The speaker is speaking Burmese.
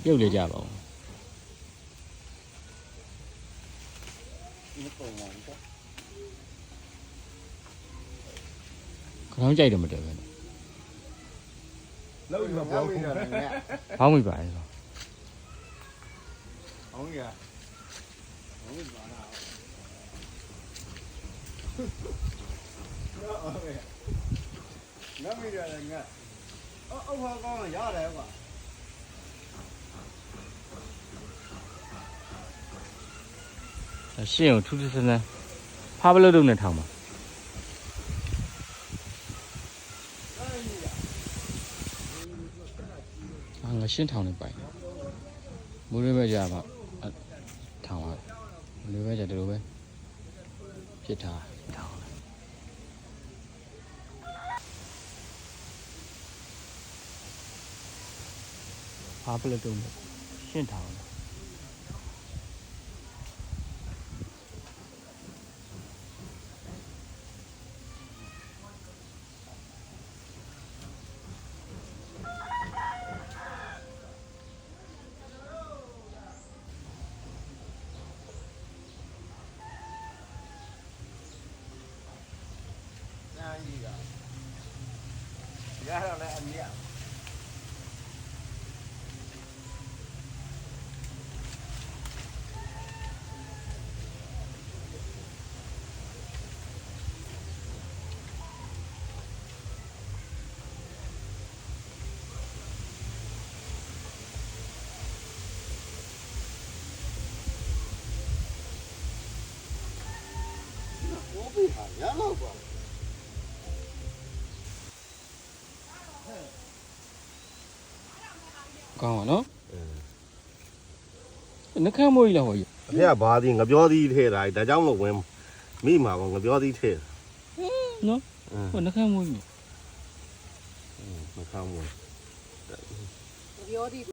ပြုတ်လေကြပါဦးခရောင်းကြိုက်တယ်မတယ်ပဲလောက်ရဘောင်းနေတယ် ဘောင်းမိပါလေဆို ဟောင်းရဟောင်းပါလားနော်မေးရတယ်ငါအောက်ဟာကောင်းရတယ်ကွာရှင်းအောင်ထူးထူးဆန်းဆန်းဖားပလို့တုံနဲ့ထောင်ပါငါရှင်းထောင်နေပိုင်မူရပဲကြပါထောင်ပါမူရပဲကြဒီလိုပဲဖြစ်ထားထောင်ဖားပလို့တုံနဲ့ရှင်းထောင်ရတော့လည်းအမြတ်ဘောပြီဟာရတော့ကွာကောင်းပါနော်နှခမ်းမိုးကြီးလားဟောကြီး အဖေကဘာသည်ငပြောသည်ထဲတာဒါကြောင့်လို့ဝင်မိမှာပေါ့ငပြောသည်ထဲ နော်ဟိုနှခမ်းမိုးကြီး မကောင်းဘူး ပြောသည်